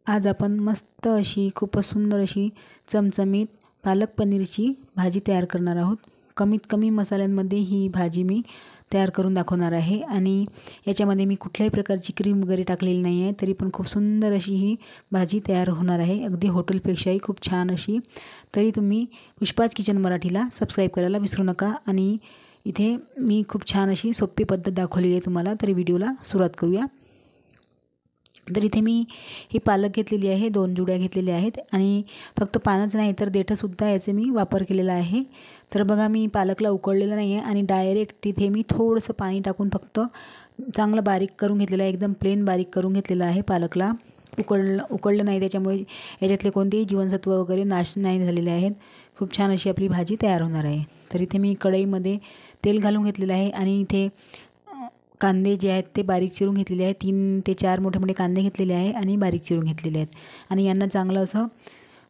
आज आपण मस्त अशी खूपच सुंदर अशी चमचमीत पालक पनीरची भाजी तयार करणार आहोत। कमीत कमी मसाल्यांमध्ये ही भाजी मी तयार करून दाखवणार आहे आणि याच्यामध्ये मी कुठल्याही प्रकारची क्रीम वगैरे टाकलेली नाही आहे, तरी पण खूप सुंदर अशी ही भाजी तयार होणार आहे, अगदी हॉटेलपेक्षाही खूप छान अशी। तरी तुम्ही पुष्पाज किचन मराठीला सबस्क्राईब करायला विसरू नका। आणि इथे मी खूप छान अशी सोपी पद्धत दाखवलेली आहे तुम्हाला, तरी व्हिडिओला सुरुवात करूया। तर इथे मी ही पालक घेतलेली आहे, 2 जुड्या घेतलेल्या आहेत आणि फक्त पानच नाही तर देठंसुद्धा याचे मी वापर केलेला आहे। तर बघा मी पालकला उकळलेलं नाही आहे आणि डायरेक्ट इथे मी थोडंसं पाणी टाकून फक्त चांगलं बारीक करून घेतलेलं आहे, एकदम प्लेन बारीक करून घेतलेलं आहे। पालकला उकळलं नाही, त्याच्यामुळे याच्यातले कोणतेही जीवनसत्व वगैरे नाश नाही झालेले आहेत। खूप छान अशी आपली भाजी तयार होणार आहे। तर इथे मी कढईमध्ये तेल घालून घेतलेलं आहे आणि इथे कांदे जे आहेत ते बारीक चिरून घेतलेले आहेत। 3 ते 4 मोठे मोठे कांदे घेतलेले आहे आणि बारीक चिरून घेतलेले आहेत आणि यांना चांगलं असं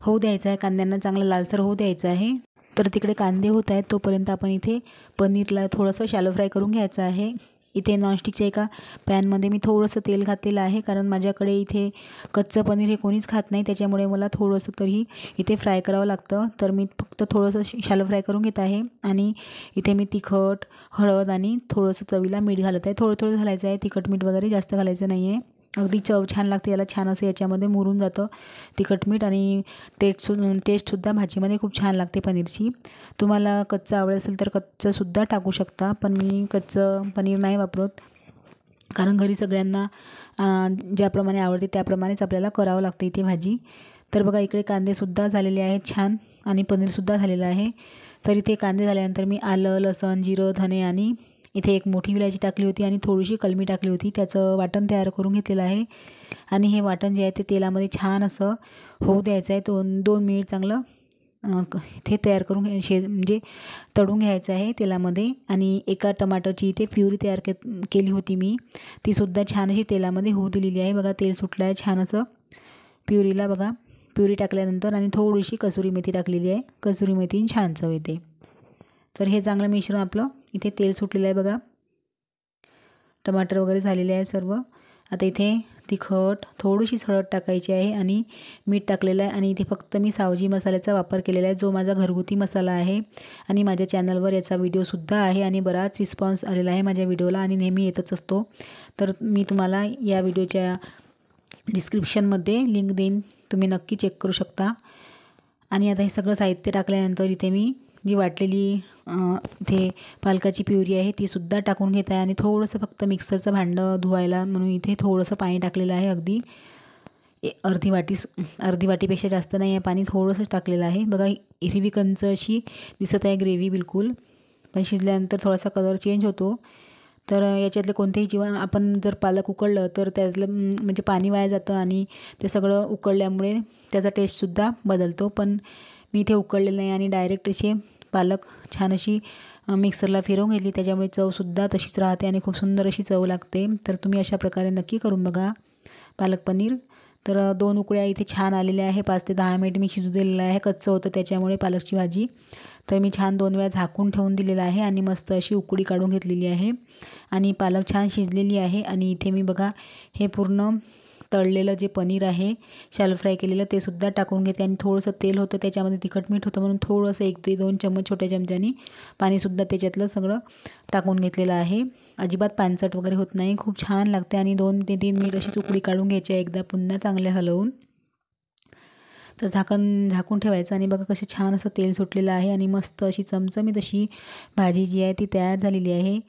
होऊ द्यायचं आहे, कांद्यांना चांगलं लालसर होऊ द्यायचं आहे। तर तिकडे कांदे होत आहेत तोपर्यंत आपण इथे पनीरला थोडंसं शॅलो फ्राय करून घ्यायचं आहे। इथे नॉनस्टिकच्या एका पॅनमध्ये मी थोडंसं तेल घातलेलं आहे, कारण माझ्याकडे इथे कच्चं पनीर हे कोणीच खात नाही, त्याच्यामुळे मला थोडंसं तरी इथे फ्राय करावं लागतं। तर मी फक्त थोडंसं शॅलो फ्राय करून घेत आहे आणि इथे मी तिखट, हळद आणि थोडंसं चवीला मीठ घालत आहे। थोडं थोडं घालायचं आहे, तिखट मीठ वगैरे जास्त घालायचं नाही आहे। अगदी चव छान लागते याला, छान असं याच्यामध्ये मुरून जातं तिखट मीठ आणि टेस्टसुद्धा भाजीमध्ये खूप छान लागते पनीरची। तुम्हाला कच्चं आवडत असेल तर कच्चंसुद्धा टाकू शकता, पण मी कच्चं पनीर नाही वापरत, कारण घरी सगळ्यांना ज्याप्रमाणे आवडते त्याप्रमाणेच आपल्याला करावं लागते इथे भाजी। तर बघा इकडे कांदेसुद्धा झालेले आहेत छान आणि पनीरसुद्धा झालेलं आहे। तर इथे कांदे झाल्यानंतर मी आलं, लसूण, जिरं, धने आणि इथे एक मोठी विलायची टाकली होती आणि थोडीशी कलमी टाकली होती, त्याचं वाटण तयार करून घेतलेलं आहे। आणि हे वाटण जे आहे ते तेलामध्ये छान असं होऊ द्यायचं आहे, 2 मिनिट चांगलं ते तयार करून म्हणजे तळून घ्यायचं आहे तेलामध्ये। आणि एका टमाटरची इथे प्युरी तयार केली होती मी, तीसुद्धा छान अशी तेलामध्ये होऊ दिलेली आहे। बघा तेल सुटलं आहे छान असं प्युरीला, बघा प्युरी टाकल्यानंतर आणि थोडीशी कसुरी मेथी टाकलेली आहे, कसुरी मेथीने छान चव येते। तर हे चांगलं मिश्रण आपलं इथे तेल सुटलेलं आहे, बघा टमाटर वगैरे झालेले आहे सर्व। आता इथे तिखट, थोडीशी हळद टाकायची आहे आणि मीठ टाकलेलं आहे आणि इथे फक्त मी सावजी मसाल्याचा वापर केलेला आहे, जो माझा घरगुती मसाला आहे आणि माझ्या चॅनलवर याचा व्हिडिओसुद्धा आहे आणि बराच रिस्पॉन्स आलेला आहे माझ्या व्हिडिओला आणि नेहमी येतच असतो। तर मी तुम्हाला या व्हिडिओच्या डिस्क्रिप्शनमध्ये लिंक देईन, तुम्ही नक्की चेक करू शकता। आणि आता हे सगळं साहित्य टाकल्यानंतर इथे मी जी वाटलेली इथे पालकाची प्युरी आहे तीसुद्धा टाकून घेत आहे आणि थोडंसं फक्त मिक्सरचं भांडं धुवायला म्हणून इथे थोडंसं पाणी टाकलेलं आहे, अगदी अर्धी वाटीपेक्षा जास्त नाही आहे पाणी, थोडंसंच टाकलेलं आहे। बघा हिरवी कंच अशी दिसत आहे ग्रेव्ही बिलकुल, पण शिजल्यानंतर थोडासा कलर चेंज होतो। तर याच्यातले कोणतेही जीवन आपण जर पालक उकळलं तर त्यातलं म्हणजे पाणी वाया जातं आणि ते सगळं उकळल्यामुळे त्याचा टेस्टसुद्धा बदलतो, पण मी इथे उकळलेलं नाही आणि डायरेक्ट असे पालक छान अशी मिक्सरला फिरवून घेतली, त्याच्यामुळे चवसुद्धा तशीच राहते आणि खूप सुंदर अशी चव लागते। तर तुम्ही अशा प्रकारे नक्की करून बघा पालक पनीर। तर 2 उकळ्या इथे छान आलेल्या आहे, 5 ते 10 मिनिट मी शिजू दिलेलं आहे, कच्चं होतं त्याच्यामुळे पालकची भाजी। तर मी छान 2 वेळा झाकून ठेवून दिलेलं आहे आणि मस्त अशी उकळी काढून घेतलेली आहे आणि पालक छान शिजलेली आहे। आणि इथे मी बघा हे पूर्ण तळलेलं जे पनीर आहे शॅलो फ्राय केलेलं ते सुद्धा टाकून घेते आणि थोडंसं तेल होतं त्याच्यामध्ये, तिखट मीठ होतं म्हणून थोडंसं 1 ते 2 चम्मच छोट्या चमच्यानी पाणीसुद्धा त्याच्यातलं सगळं टाकून घेतलेलं आहे। अजिबात पानसट वगैरे होत नाही, खूप छान लागते आणि 2 ते 3 मिनिट अशीच उकळी काढून घ्यायची आहे, एकदा पुन्हा चांगले हलवून। तर झाकून ठेवायचं आणि बघा कसं छान असं तेल सुटलेलं आहे आणि मस्त अशी चमचमीत अशी भाजी जी आहे ती तयार झालेली आहे।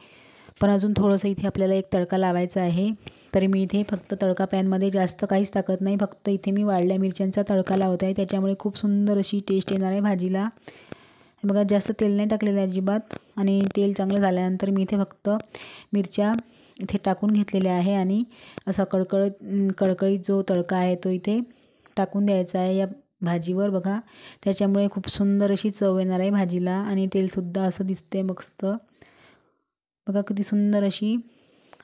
पण अजून थोडंसं इथे आपल्याला एक तडका लावायचा आहे, तरी मी इथे फक्त तडका पॅनमध्ये जास्त काहीच टाकत नाही, फक्त इथे मी वाळल्या मिरच्यांचा तडका लावत आहे, त्याच्यामुळे खूप सुंदर अशी टेस्ट येणार आहे भाजीला। बघा जास्त तेल नाही टाकलेलं आहे अजिबात आणि तेल चांगलं झाल्यानंतर मी इथे फक्त मिरच्या इथे टाकून घेतलेल्या आहे आणि असा कडकडीत जो तडका आहे तो इथे टाकून द्यायचा आहे या भाजीवर, बघा त्याच्यामुळे खूप सुंदर अशी चव येणार आहे भाजीला आणि तेलसुद्धा असं दिसते मस्त, बघा किती सुंदर अशी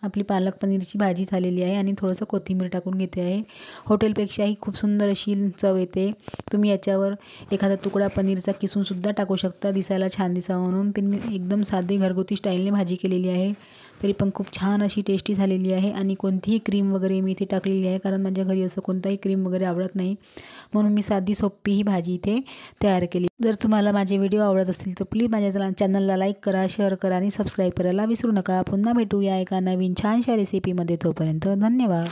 आपली पालक पनीरची भाजी झालेली आहे आणि थोडंसं कोथिंबीर टाकून घेते आहे. हॉटेलपेक्षाही खूप सुंदर अशी चव येते. तुम्ही याच्यावर एखादा तुकडा पनीरचा किसूनसुद्धा टाकू शकता, दिसायला छान दिसावं म्हणून. पण मी एकदम साधी घरगुती स्टाईलने भाजी केलेली आहे, तरी पण खूप छान अशी टेस्टी झालेली आहे. आणि कोणतीही क्रीम वगैरे मी इथे टाकलेली आहे, कारण माझ्या घरी असं कोणताही क्रीम वगैरे आवडत नाही, म्हणून मी साधी सोपी ही भाजी इथे तयार केली. जर तुम्हाला माझे व्हिडिओ आवडत असतील तर प्लीज माझ्या चॅनलला लाईक करा, शेअर करा आणि सबस्क्राईब करायला विसरू नका. पुन्हा भेटूया एका नवीन छानशा रेसिपीमध्ये. तोपर्यंत धन्यवाद.